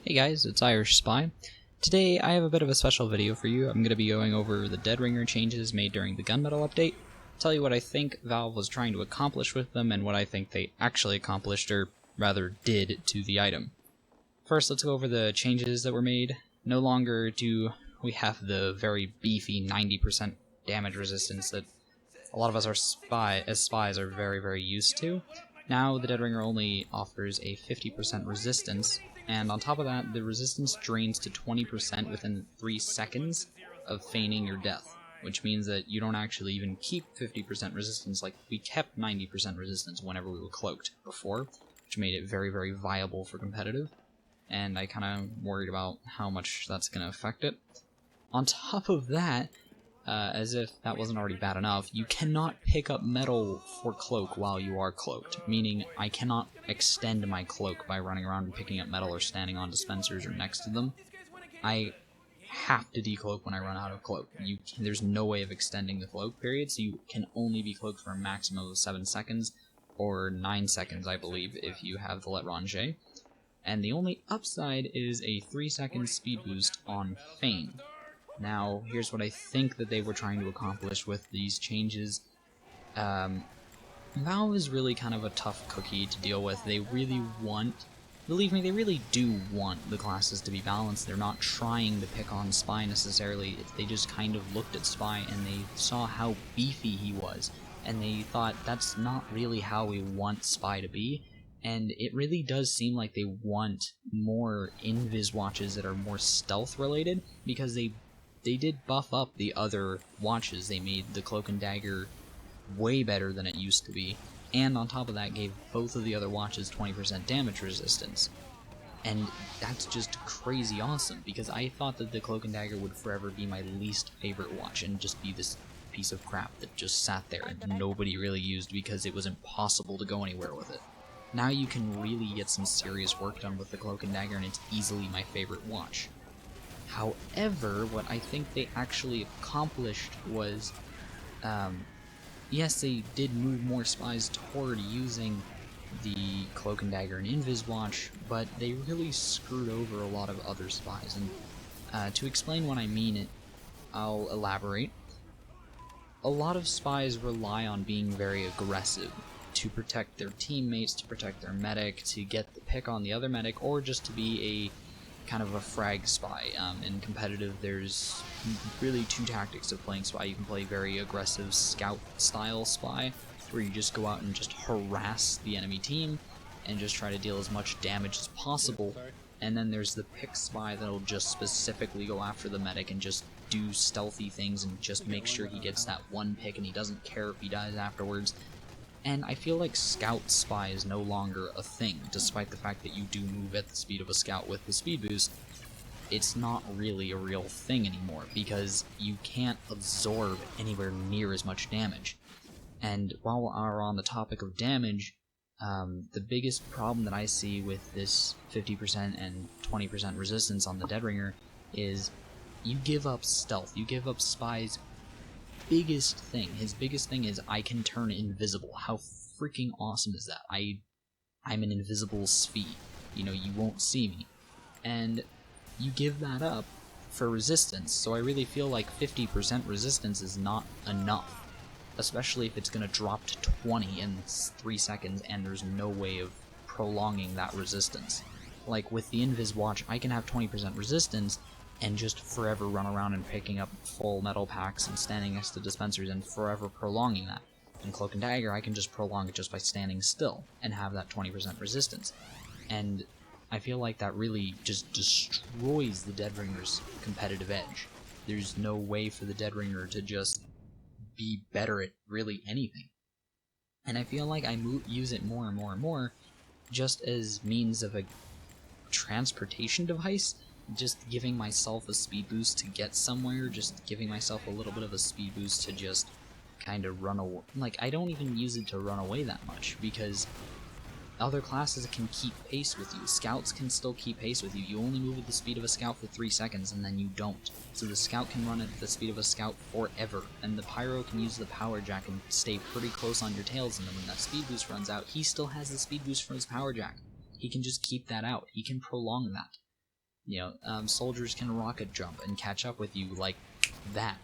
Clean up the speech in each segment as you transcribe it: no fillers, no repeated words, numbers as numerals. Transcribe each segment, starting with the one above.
Hey guys, it's Irish Spy. Today I have a bit of a special video for you. I'm going to be going over the Dead Ringer changes made during the Gunmetal update, tell you what I think Valve was trying to accomplish with them and what I think they actually accomplished, or rather did, to the item. First, let's go over the changes that were made. No longer do we have the very beefy 90% damage resistance that a lot of us as spies are very used to. Now the Dead Ringer only offers a 50% resistance, and on top of that, the resistance drains to 20% within 3 seconds of feigning your death, which means that you don't actually even keep 50% resistance. Like, we kept 90% resistance whenever we were cloaked before, which made it very viable for competitive, and I kind of worried about how much that's going to affect it. On top of that, as if that wasn't already bad enough, you cannot pick up Mettle for cloak while you are cloaked, meaning I cannot extend my cloak by running around and picking up Mettle or standing on dispensers or next to them. I have to decloak when I run out of cloak. There's no way of extending the cloak period, so you can only be cloaked for a maximum of 7 seconds, or 9 seconds I believe if you have the Let Ranger. And the only upside is a 3-second speed boost on feign. Now, here's what I think that they were trying to accomplish with these changes. Valve is really kind of a tough cookie to deal with. They really want, believe me, they really do want the classes to be balanced. They're not trying to pick on Spy necessarily. They just kind of looked at Spy and they saw how beefy he was, and they thought that's not really how we want Spy to be. And it really does seem like they want more invis watches that are more stealth related, because they did buff up the other watches. They made the Cloak and Dagger way better than it used to be, and on top of that gave both of the other watches 20% damage resistance. And that's just crazy awesome, because I thought that the Cloak and Dagger would forever be my least favorite watch and just be this piece of crap that just sat there and nobody really used because it was impossible to go anywhere with it. Now you can really get some serious work done with the Cloak and Dagger, and it's easily my favorite watch. However, what I think they actually accomplished was, yes, they did move more spies toward using the Cloak and Dagger and Invis watch, but they really screwed over a lot of other spies. And to explain what I mean, I'll elaborate. A lot of spies rely on being very aggressive to protect their teammates, to protect their medic, to get the pick on the other medic, or just to be a kind of a frag spy. In competitive, there's really 2 tactics of playing spy. You can play very aggressive scout style spy, where you just go out and just harass the enemy team and just try to deal as much damage as possible. And then there's the pick spy that'll just specifically go after the medic and just do stealthy things and just make sure he gets that one pick and he doesn't care if he dies afterwards. And I feel like Scout Spy is no longer a thing, despite the fact that you do move at the speed of a Scout with the speed boost. It's not really a real thing anymore, because you can't absorb anywhere near as much damage. And while we're on the topic of damage, the biggest problem that I see with this 50% and 20% resistance on the Dead Ringer is you give up stealth, you give up Spy's biggest thing. His biggest thing is I can turn invisible. How freaking awesome is that? I'm an invisible sphy. You know, you won't see me. And you give that up for resistance, so I really feel like 50% resistance is not enough. Especially if it's going to drop to 20 in 3 seconds and there's no way of prolonging that resistance. Like with the Invis watch, I can have 20% resistance and just forever run around and picking up full metal packs and standing next to dispensers and forever prolonging that. In Cloak and Dagger, I can just prolong it just by standing still and have that 20% resistance. And I feel like that really just destroys the Dead Ringer's competitive edge. There's no way for the Dead Ringer to just be better at really anything. And I feel like I use it more and more just as means of a transportation device. Just giving myself a speed boost to get somewhere, just giving myself a little bit of a speed boost to just kind of run away. Like, I don't even use it to run away that much, because other classes can keep pace with you. Scouts can still keep pace with you. You only move at the speed of a scout for 3 seconds, and then you don't. So the scout can run at the speed of a scout forever, and the pyro can use the power jack and stay pretty close on your tails, and then when that speed boost runs out, he still has the speed boost from his power jack. He can just keep that out. He can prolong that. Soldiers can rocket jump and catch up with you like that,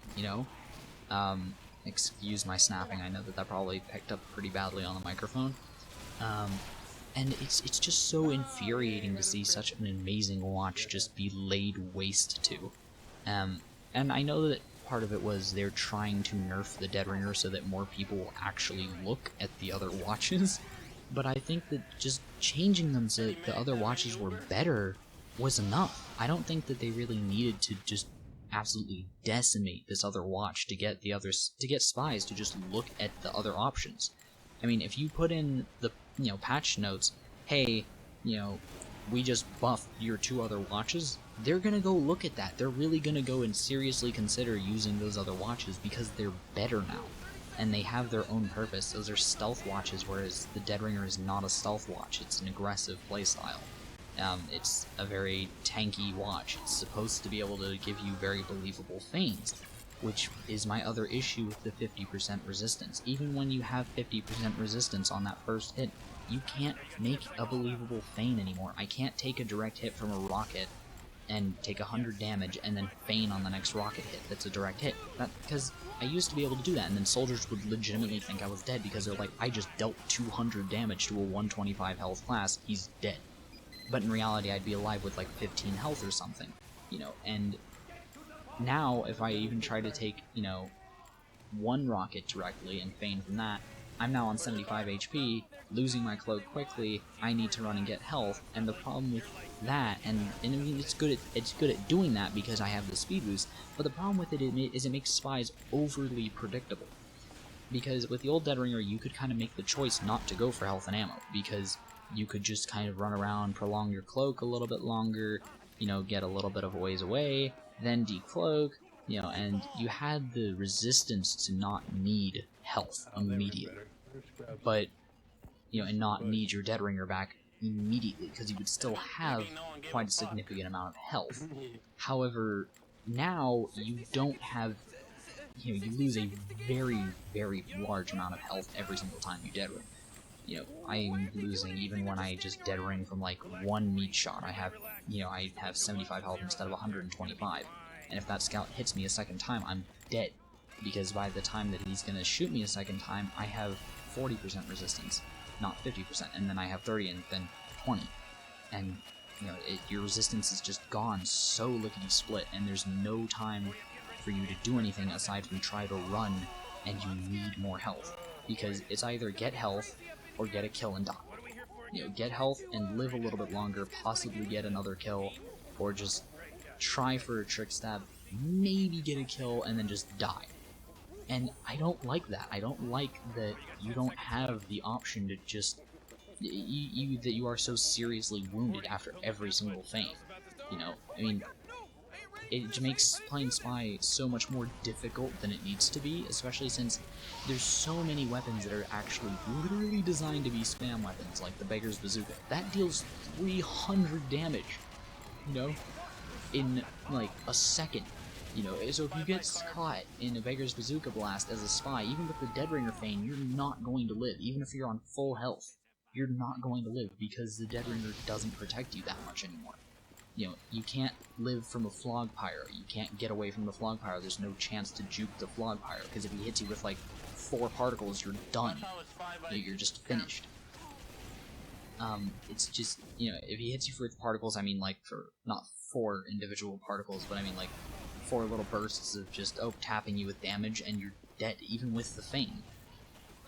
Excuse my snapping, I know that probably picked up pretty badly on the microphone. And it's just so infuriating to see such an amazing watch just be laid waste to. And I know that part of it was they're trying to nerf the Dead Ringer so that more people will actually look at the other watches, but I think that just changing them so that the other watches were better was enough. I don't think that they really needed to just absolutely decimate this other watch to get spies to just look at the other options. I mean, if you put in the patch notes, hey, we just buffed your 2 other watches, they're gonna go look at that. They're really gonna go and seriously consider using those other watches because they're better now. And they have their own purpose. Those are stealth watches, whereas the Dead Ringer is not a stealth watch. It's an aggressive playstyle. It's a very tanky watch. It's supposed to be able to give you very believable feigns, which is my other issue with the 50% resistance. Even when you have 50% resistance on that first hit, you can't make a believable feign anymore. I can't take a direct hit from a rocket and take 100 damage and then feign on the next rocket hit that's a direct hit. Because I used to be able to do that, and then soldiers would legitimately think I was dead because they're like, I just dealt 200 damage to a 125 health class, he's dead. But in reality, I'd be alive with like 15 health or something, and now if I even try to take, 1 rocket directly and feign from that, I'm now on 75 HP, losing my cloak quickly, I need to run and get health, and the problem with that, and I mean, it's good at doing that because I have the speed boost, but the problem with it is it makes spies overly predictable. Because with the old Dead Ringer, you could kind of make the choice not to go for health and ammo, because you could just kind of run around, prolong your cloak a little bit longer, get a little bit of a ways away, then decloak, and you had the resistance to not need health immediately. But, and not need your Dead Ringer back immediately, because you would still have quite a significant amount of health. However, now you don't have, you lose a very, very large amount of health every single time you Dead Ring. I'm losing even when I just Dead Ring from like 1 meat shot. I have 75 health instead of 125. And if that scout hits me a second time, I'm dead. Because by the time that he's gonna shoot me a second time, I have 40% resistance, not 50%, and then I have 30 and then 20. And, your resistance is just gone so lickety-split, and there's no time for you to do anything aside from try to run, and you need more health. Because it's either get health, or get a kill and die. Get health and live a little bit longer, possibly get another kill, or just try for a trick stab, maybe get a kill, and then just die. And I don't like that. I don't like that you don't have the option to just... that you are so seriously wounded after every single feign. I mean, it makes playing Spy so much more difficult than it needs to be, especially since there's so many weapons that are actually literally designed to be spam weapons, like the Beggar's Bazooka. That deals 300 damage, in like a second. So if you get caught in a Beggar's Bazooka blast as a spy, even with the Dead Ringer feign, you're not going to live. Even if you're on full health, you're not going to live because the Dead Ringer doesn't protect you that much anymore. You can't live from a Flog Pyro. You can't get away from the Flog Pyro. There's no chance to juke the Flog Pyro, because if he hits you with like 4 particles, you're done. You're just finished. It's just, if he hits you with particles, I mean like for not 4 individual particles, but I mean like 4 little bursts of just, tapping you with damage, and you're dead, even with the feign.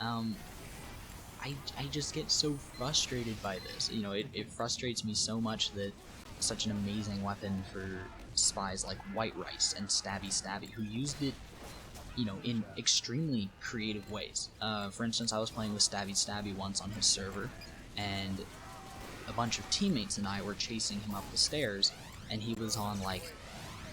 I just get so frustrated by this. It frustrates me so much that such an amazing weapon for spies like White Rice and Stabby Stabby, who used it, in extremely creative ways. For instance, I was playing with Stabby Stabby once on his server, and a bunch of teammates and I were chasing him up the stairs, and he was on like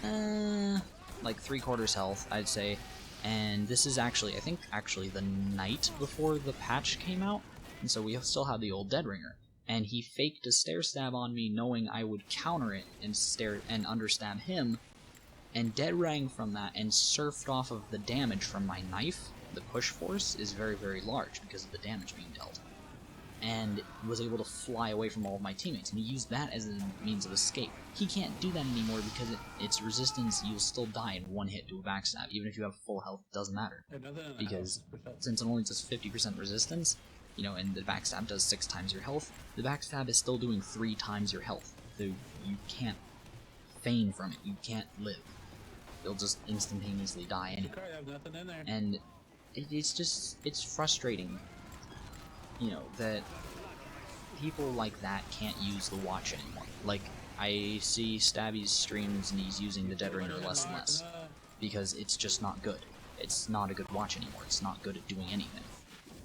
3/4 health, I'd say. And this is actually, I think, the night before the patch came out, and so we still had the old Dead Ringer. And he faked a stair stab on me, knowing I would counter it and understab him, and dead rang from that and surfed off of the damage from my knife. The push force is very, very large because of the damage being dealt. and was able to fly away from all of my teammates, and he used that as a means of escape. He can't do that anymore because its resistance, you'll still die in one hit to a backstab. Even if you have full health, it doesn't matter. Because since it only does 50% resistance, you know, and the backstab does 6 times your health, the backstab is still doing 3 times your health. So you can't feign from it, you can't live. You'll just instantaneously die anyway. And it's frustrating, you know, that people like that can't use the watch anymore. Like, I see Stabby's streams and he's using the Dead Ringer less and less, because it's just not good. It's not a good watch anymore, it's not good at doing anything.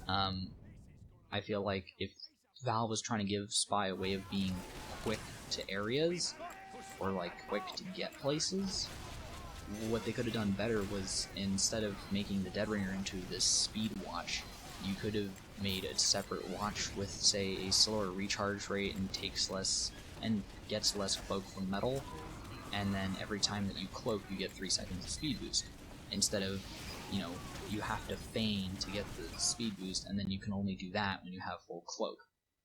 I feel like if Valve was trying to give Spy a way of being quick to areas, or like quick to get places, what they could have done better was, instead of making the Dead Ringer into this speed watch, you could have made a separate watch with, say, a slower recharge rate and takes less and gets less cloak from Mettle, and then every time that you cloak you get 3 seconds of speed boost, instead of, you know, you have to feign to get the speed boost, and then you can only do that when you have full cloak,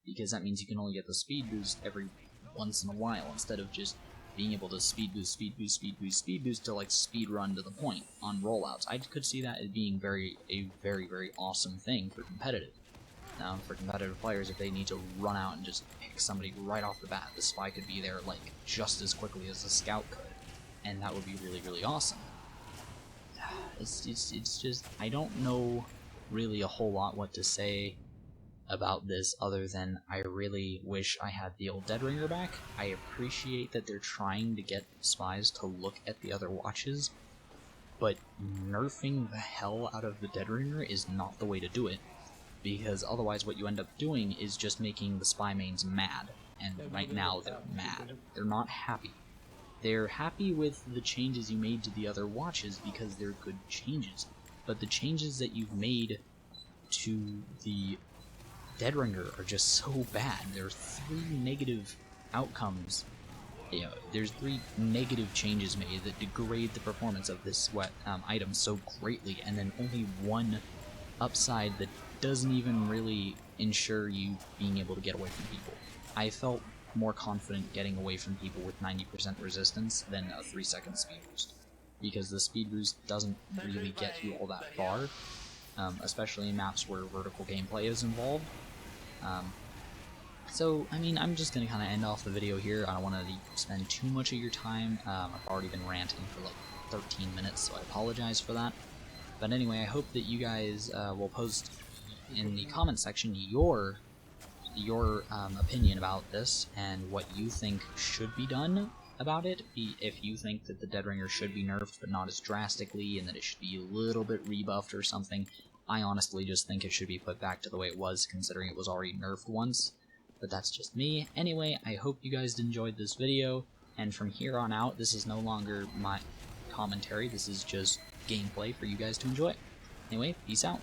because that means you can only get the speed boost every once in a while, instead of just being able to speed boost, speed boost, speed boost, speed boost to like speed run to the point on rollouts. I could see that as being a very awesome thing for competitive. Now, for competitive players, if they need to run out and just pick somebody right off the bat, the Spy could be there like just as quickly as the Scout could, and that would be really awesome. It's just, I don't know really a whole lot what to say about this other than I really wish I had the old Dead Ringer back. I appreciate that they're trying to get Spies to look at the other watches, but nerfing the hell out of the Dead Ringer is not the way to do it, because otherwise what you end up doing is just making the Spy mains mad, and right now they're mad. They're not happy. They're happy with the changes you made to the other watches because they're good changes, but the changes that you've made to the Dead Ringer are just so bad. There's 3 negative outcomes. You know, there's 3 negative changes made that degrade the performance of this item so greatly, and then only 1 upside that doesn't even really ensure you being able to get away from people. I felt more confident getting away from people with 90% resistance than a 3-second speed boost, because the speed boost doesn't really get you all that far, especially in maps where vertical gameplay is involved. So, I mean, I'm just going to kind of end off the video here. I don't want to spend too much of your time. I've already been ranting for like 13 minutes, so I apologize for that. But anyway, I hope that you guys will post in the comment section your opinion about this and what you think should be done about it. If you think that the Dead Ringer should be nerfed, but not as drastically, and that it should be a little bit rebuffed or something. I honestly just think it should be put back to the way it was, considering it was already nerfed once. But that's just me. Anyway, I hope you guys enjoyed this video, and from here on out, this is no longer my commentary, this is just gameplay for you guys to enjoy. Anyway, peace out.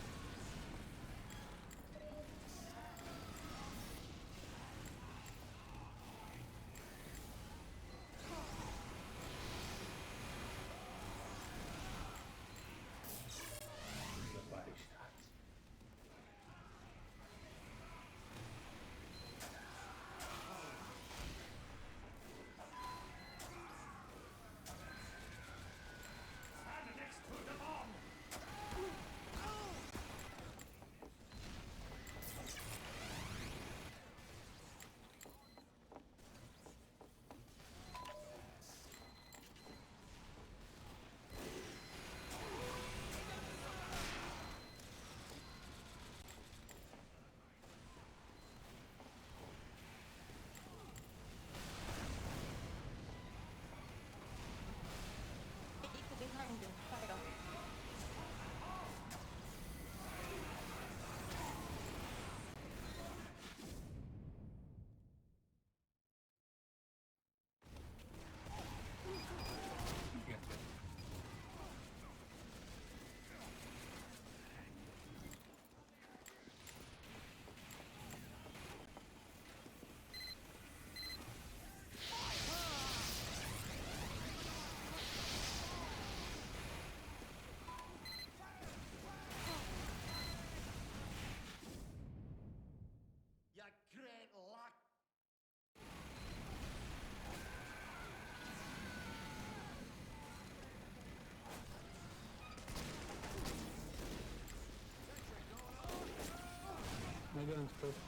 villains first.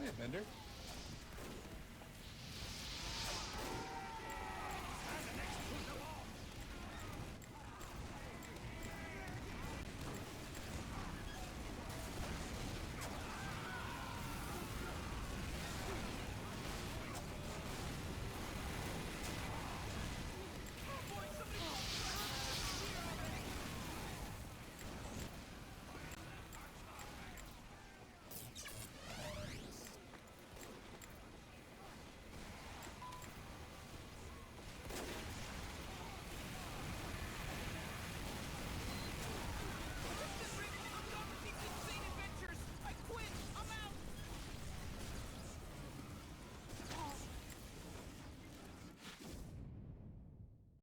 Hey, Bender.